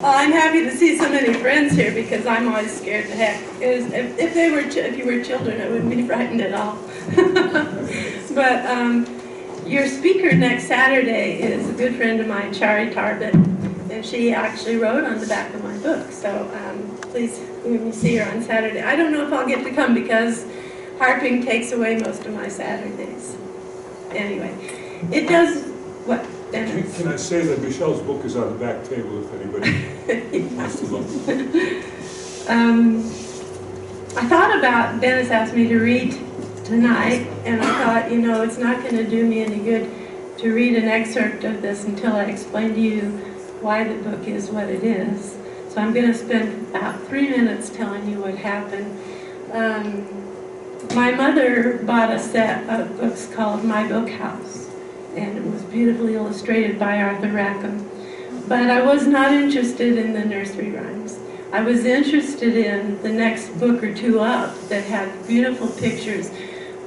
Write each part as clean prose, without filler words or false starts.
I'm happy to see so many friends here because I'm always scared to heck. If you were children, I wouldn't be frightened at all. But your speaker next Saturday is a good friend of mine, Shari Tarbett, and she actually wrote on the back of my book. So please, when you see her on Saturday, I don't know if I'll get to come because harping takes away most of my Saturdays. Anyway, it does what? Can I say that Michelle's book is on the back table if anybody wants to look? I thought about, Dennis asked me to read tonight, and I thought, you know, it's not going to do me any good to read an excerpt of this until I explain to you why the book is what it is. So I'm going to spend about 3 minutes telling you what happened. My mother bought a set of books called My Book House, and it was beautifully illustrated by Arthur Rackham. But I was not interested in the nursery rhymes. I was interested in the next book or two up that had beautiful pictures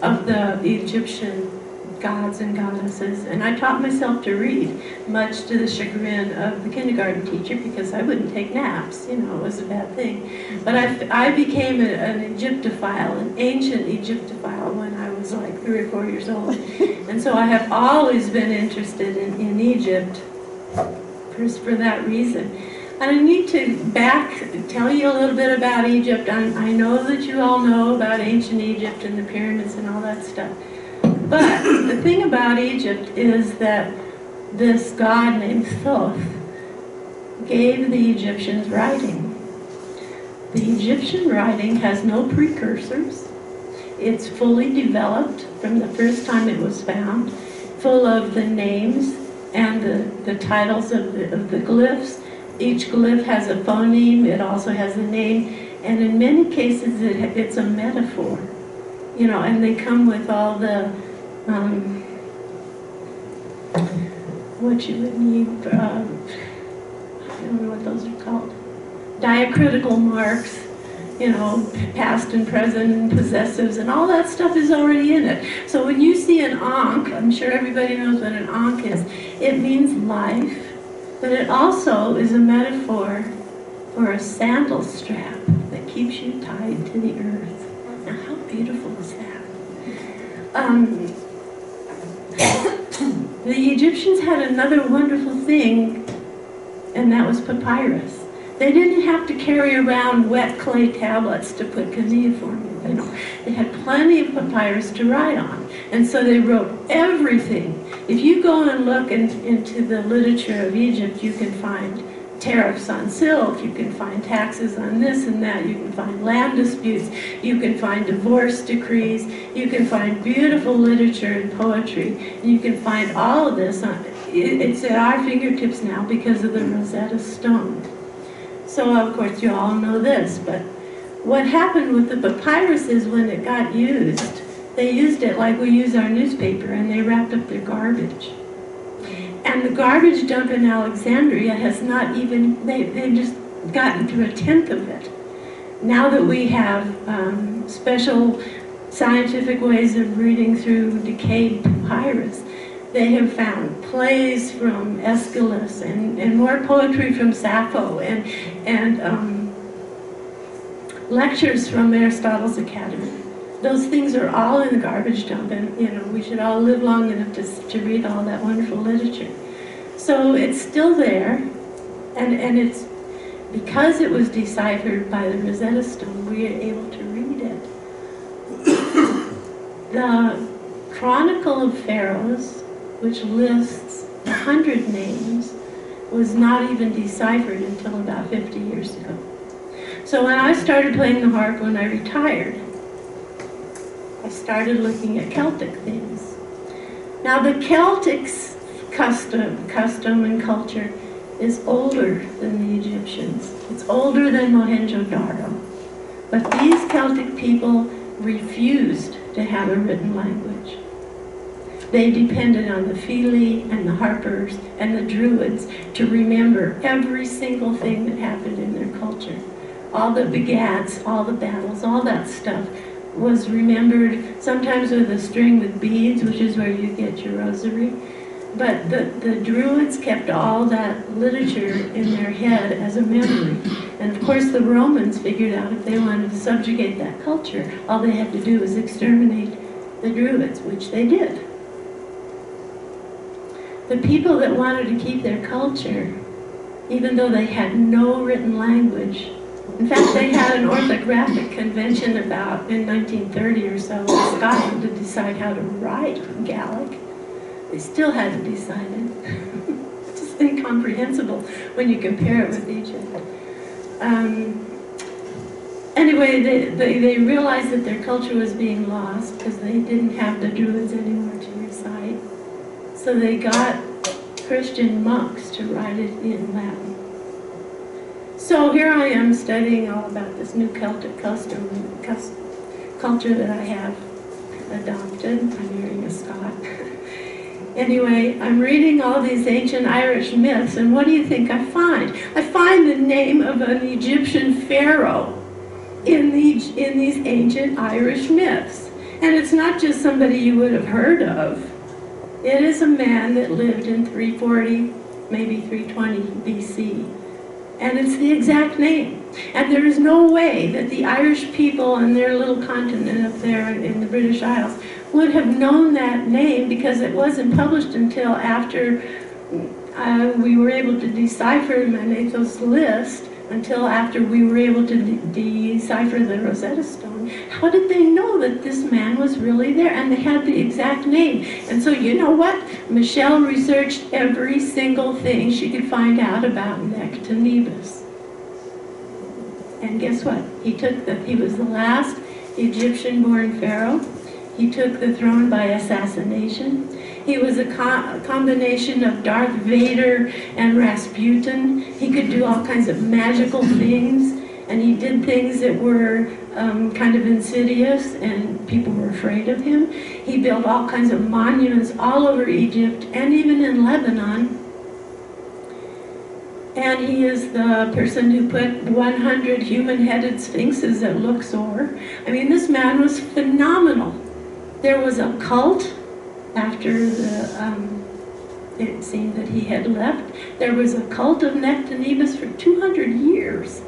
of the Egyptian gods and goddesses. And I taught myself to read, much to the chagrin of the kindergarten teacher, because I wouldn't take naps. You know, it was a bad thing. But I became an Egyptophile, an ancient Egyptophile, when I was like 3 or 4 years old. And so I have always been interested in Egypt for that reason. And I need to tell you a little bit about Egypt. I know that you all know about ancient Egypt and the pyramids and all that stuff. But the thing about Egypt is that this god named Thoth gave the Egyptians writing. The Egyptian writing has no precursors. It's fully developed from the first time it was found, full of the names and the titles of the glyphs. Each glyph has a phoneme, it also has a name, and in many cases it's a metaphor. You know, and they come with all the, what you would need, I don't know what those are called, diacritical marks, you know, past and present and possessives, and all that stuff is already in it. So when you see an ankh, I'm sure everybody knows what an ankh is, it means life, but it also is a metaphor for a sandal strap that keeps you tied to the earth. Now how beautiful is that? The Egyptians had another wonderful thing, and that was papyrus. They didn't have to carry around wet clay tablets to put cuneiform in. You know, they had plenty of papyrus to write on, and so they wrote everything. If you go and look into the literature of Egypt, you can find tariffs on silk, you can find taxes on this and that, you can find land disputes, you can find divorce decrees, you can find beautiful literature and poetry, and you can find all of this. It's at our fingertips now because of the Rosetta Stone. So of course you all know this, but what happened with the papyrus is when it got used, they used it like we use our newspaper, and they wrapped up their garbage. And the garbage dump in Alexandria has not even, they've just gotten to 1/10 of it. Now that we have special scientific ways of reading through decayed papyrus, they have found plays from Aeschylus and more poetry from Sappho and lectures from Aristotle's Academy. Those things are all in the garbage dump, and you know, we should all live long enough to read all that wonderful literature. So it's still there, and it's because it was deciphered by the Rosetta Stone, we are able to read it. The Chronicle of Pharaohs, which lists 100 names, was not even deciphered until about 50 years ago. So when I started playing the harp when I retired, I started looking at Celtic things. Now the Celtics custom and culture is older than the Egyptians. It's older than Mohenjo-Daro. But these Celtic people refused to have a written language. They depended on the Fili and the harpers and the druids to remember every single thing that happened in their culture. All the begats, all the battles, all that stuff was remembered, sometimes with a string with beads, which is where you get your rosary. But the Druids kept all that literature in their head as a memory. And of course the Romans figured out if they wanted to subjugate that culture, all they had to do was exterminate the Druids, which they did. The people that wanted to keep their culture, even though they had no written language, in fact they had an orthographic convention about in 1930 or so in Scotland to decide how to write Gaelic. They still hadn't decided. It's just incomprehensible when you compare it with Egypt. Anyway, they realized that their culture was being lost because they didn't have the Druids anymore to recite. So they got Christian monks to write it in Latin. So here I am studying all about this new Celtic culture that I have adopted. I'm marrying a Scot. Anyway, I'm reading all these ancient Irish myths, and what do you think I find? I find the name of an Egyptian pharaoh in these ancient Irish myths. And it's not just somebody you would have heard of. It is a man that lived in 340, maybe 320 BC. And it's the exact name. And there is no way that the Irish people on their little continent up there in the British Isles would have known that name, because it wasn't published until after we were able to decipher Manetho's list, until after we were able to decipher the Rosetta Stone. How did they know that this man was really there? And they had the exact name. And so you know what? Michele researched every single thing she could find out about Nectanebus. And guess what? He was the last Egyptian-born pharaoh. He took the throne by assassination. He was a combination of Darth Vader and Rasputin. He could do all kinds of magical things, and he did things that were kind of insidious, and people were afraid of him. He built all kinds of monuments all over Egypt, and even in Lebanon. And he is the person who put 100 human-headed sphinxes at Luxor. I mean, this man was phenomenal. There was a cult after it seemed that he had left. There was a cult of Nectanebus for 200 years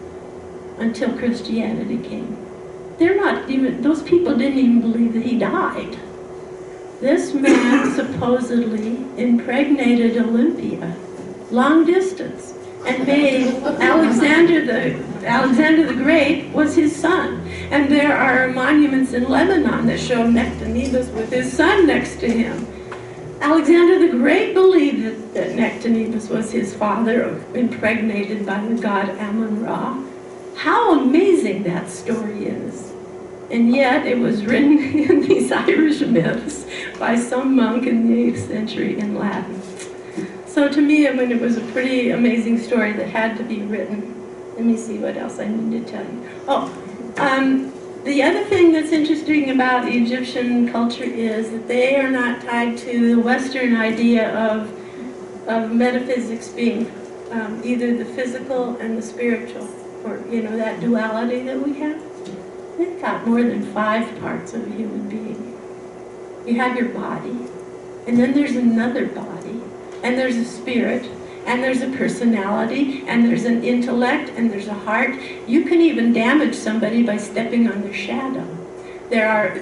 until Christianity came. Those people didn't even believe that he died. This man supposedly impregnated Olympia, long distance, and made Alexander the Great was his son. And there are monuments in Lebanon that show Nectanebus with his son next to him. Alexander the Great believed that Nectanebus was his father, impregnated by the god Amun-Ra. How amazing that story is. And yet it was written in these Irish myths by some monk in the 8th century in Latin. So to me, I mean, it was a pretty amazing story that had to be written. Let me see what else I need to tell you. The other thing that's interesting about Egyptian culture is that they are not tied to the Western idea of metaphysics being either the physical and the spiritual, or that duality that we have. They've got more than 5 parts of a human being. You have your body, and then there's another body, and there's a spirit, and there's a personality, and there's an intellect, and there's a heart. You can even damage somebody by stepping on their shadow. There are,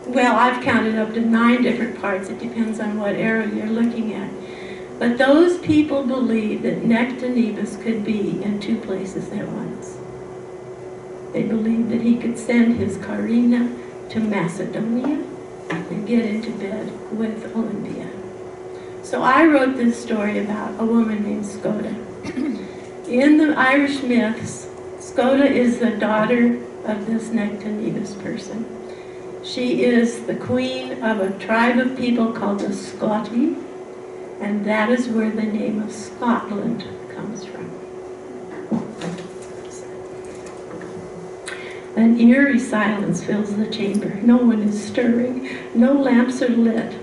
well, I've counted up to 9 different parts. It depends on what era you're looking at. But those people believe that Nectanebus could be in 2 places at once. They believed that he could send his Karina to Macedonia and get into bed with Olympia. So I wrote this story about a woman named Skoda. In the Irish myths, Skoda is the daughter of this Nectanebus person. She is the queen of a tribe of people called the Scotti, and that is where the name of Scotland comes from. An eerie silence fills the chamber. No one is stirring. No lamps are lit.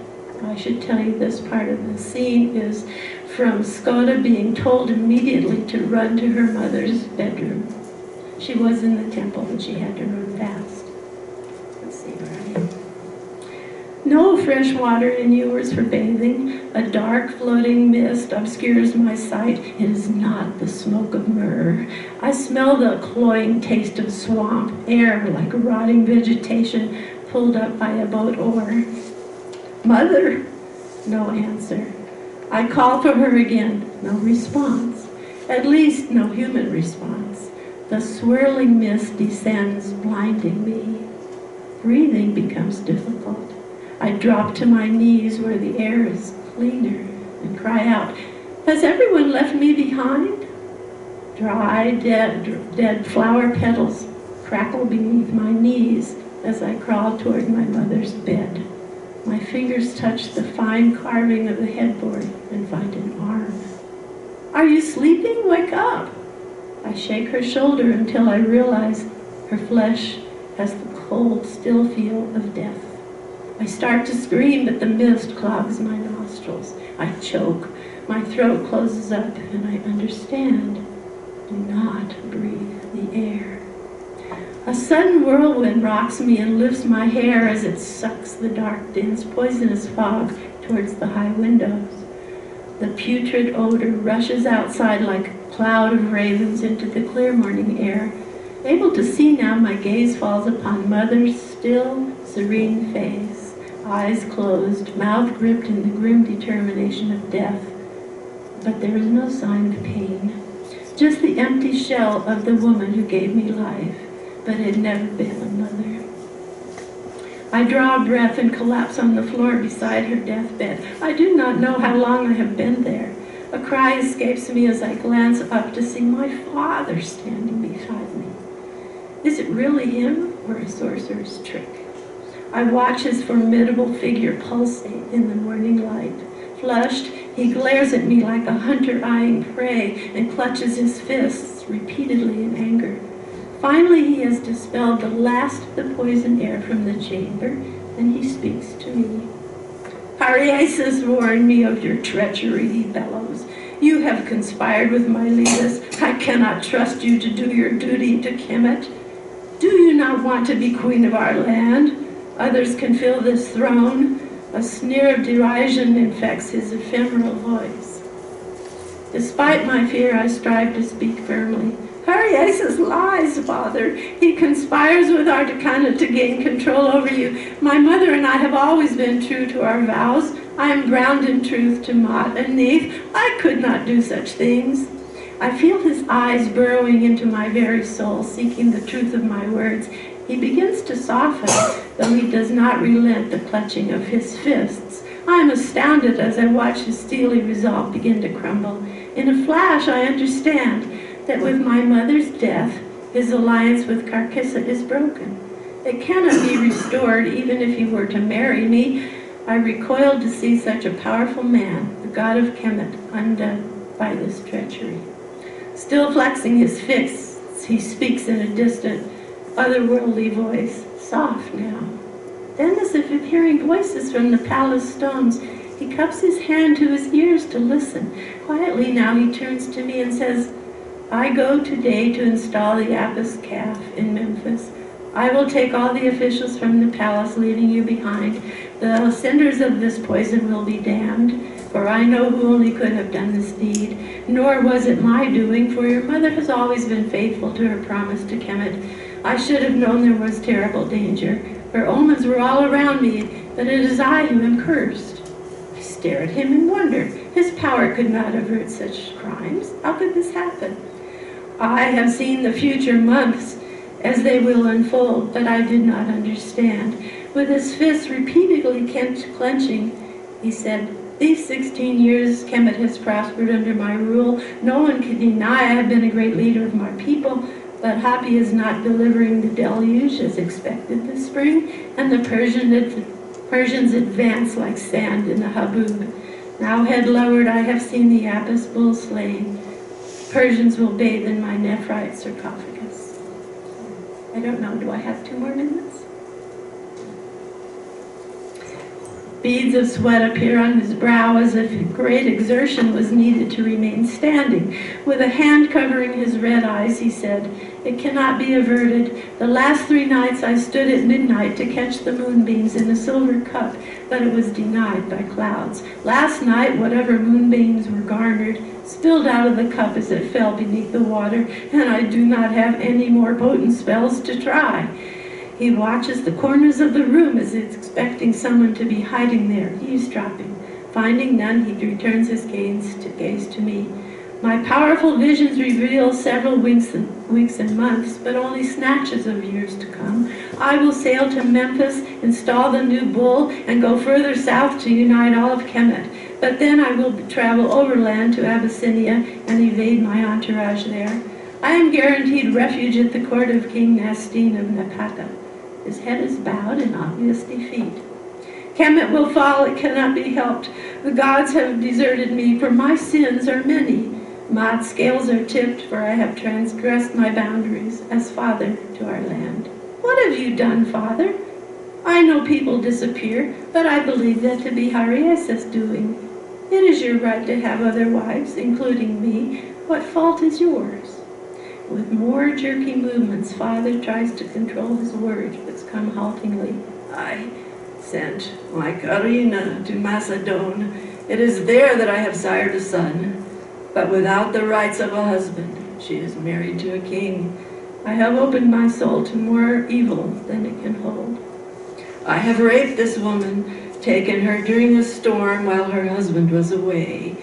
I should tell you this part of the scene is from Skoda being told immediately to run to her mother's bedroom. She was in the temple and she had to run fast. Let's see where I am. No fresh water in yours for bathing. A dark floating mist obscures my sight. It is not the smoke of myrrh. I smell the cloying taste of swamp, air like rotting vegetation pulled up by a boat oar. Mother! No answer. I call for her again. No response. At least no human response. The swirling mist descends, blinding me. Breathing becomes difficult. I drop to my knees where the air is cleaner and cry out, has everyone left me behind? Dry, dead flower petals crackle beneath my knees as I crawl toward my mother's bed. My fingers touch the fine carving of the headboard and find an arm. Are you sleeping? Wake up! I shake her shoulder until I realize her flesh has the cold, still feel of death. I start to scream, but the mist clogs my nostrils. I choke. My throat closes up, and I understand. Do not breathe the air. A sudden whirlwind rocks me and lifts my hair as it sucks the dark, dense, poisonous fog towards the high windows. The putrid odor rushes outside like a cloud of ravens into the clear morning air. Able to see now, my gaze falls upon Mother's still, serene face, eyes closed, mouth gripped in the grim determination of death. But there is no sign of pain, just the empty shell of the woman who gave me life, but had never been a mother. I draw a breath and collapse on the floor beside her deathbed. I do not know how long I have been there. A cry escapes me as I glance up to see my father standing beside me. Is it really him or a sorcerer's trick? I watch his formidable figure pulsate in the morning light. Flushed, he glares at me like a hunter eyeing prey and clutches his fists repeatedly in anger. Finally, he has dispelled the last of the poison air from the chamber, and he speaks to me. Ariasis warned me of your treachery, he bellows. You have conspired with my leaders. I cannot trust you to do your duty to Kemet. Do you not want to be queen of our land? Others can fill this throne. A sneer of derision infects his ephemeral voice. Despite my fear, I strive to speak firmly. Ariasis lies, father. He conspires with Ardacana to gain control over you. My mother and I have always been true to our vows. I am bound in truth to Mott and Neith. I could not do such things. I feel his eyes burrowing into my very soul, seeking the truth of my words. He begins to soften, though he does not relent the clutching of his fists. I am astounded as I watch his steely resolve begin to crumble. In a flash, I understand that with my mother's death, his alliance with Carcissa is broken. It cannot be restored even if he were to marry me. I recoiled to see such a powerful man, the god of Kemet, undone by this treachery. Still flexing his fists, he speaks in a distant, otherworldly voice, soft now. Then, as if hearing voices from the palace stones, he cups his hand to his ears to listen. Quietly now he turns to me and says, I go today to install the Apis calf in Memphis. I will take all the officials from the palace, leaving you behind. The senders of this poison will be damned, for I know who only could have done this deed. Nor was it my doing, for your mother has always been faithful to her promise to Kemet. I should have known there was terrible danger, for omens were all around me, but it is I who am cursed. I stare at him in wonder. His power could not avert such crimes. How could this happen? I have seen the future months as they will unfold, but I did not understand. With his fists repeatedly clenching, he said, these 16 years Kemet has prospered under my rule. No one can deny I have been a great leader of my people, but Hapi is not delivering the deluge as expected this spring, and the Persians advance like sand in the Habub. Now head lowered, I have seen the Apis bull slain. Persians will bathe in my nephrite sarcophagus. I don't know, do I have 2 more minutes? Beads of sweat appear on his brow as if great exertion was needed to remain standing. With a hand covering his red eyes, he said, "It cannot be averted. The last 3 nights I stood at midnight to catch the moonbeams in a silver cup, but it was denied by clouds. Last night, whatever moonbeams were garnered, spilled out of the cup as it fell beneath the water, and I do not have any more potent spells to try." He watches the corners of the room as if expecting someone to be hiding there, eavesdropping. Finding none, he returns his gaze to me. "My powerful visions reveal several weeks and months, but only snatches of years to come. I will sail to Memphis, install the new bull, and go further south to unite all of Kemet. But then I will travel overland to Abyssinia and evade my entourage there. I am guaranteed refuge at the court of King Nastine of Napata." His head is bowed in obvious defeat. "Kemet will fall, it cannot be helped. The gods have deserted me, for my sins are many. My scales are tipped, for I have transgressed my boundaries as father to our land." "What have you done, father?" "I know people disappear, but I believe that to be Hariesa's doing. It is your right to have other wives, including me. What fault is yours?" With more jerky movements, father tries to control his words, but come haltingly. "I sent my Karina to Macedon. It is there that I have sired a son, but without the rights of a husband. She is married to a king. I have opened my soul to more evil than it can hold. I have raped this woman, taken her during a storm while her husband was away.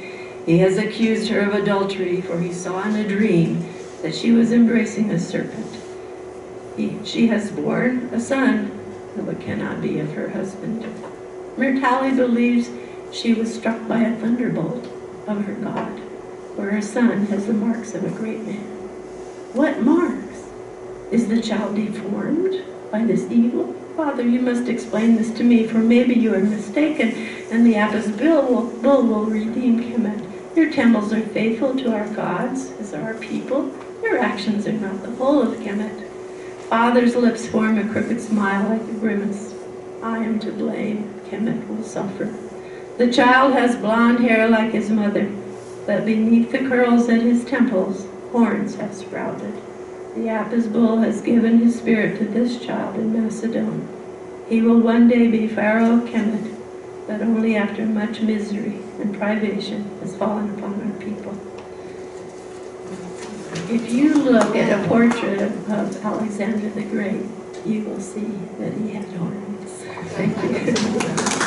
He has accused her of adultery, for he saw in a dream that she was embracing a serpent. She has borne a son, though it cannot be of her husband. Mirtali believes she was struck by a thunderbolt of her god, for her son has the marks of a great man." "What marks? Is the child deformed by this evil?" "Father, you must explain this to me, for maybe you are mistaken, and the Apis bull will redeem Kemet. Your temples are faithful to our gods, as are our people. Your actions are not the whole of Kemet." Father's lips form a crooked smile like a grimace. "I am to blame. Kemet will suffer. The child has blonde hair like his mother, but beneath the curls at his temples, horns have sprouted. The Apis bull has given his spirit to this child in Macedon. He will one day be pharaoh of Kemet, but only after much misery and privation has fallen upon our people." If you look at a portrait of Alexander the Great, you will see that he had horns. Thank you.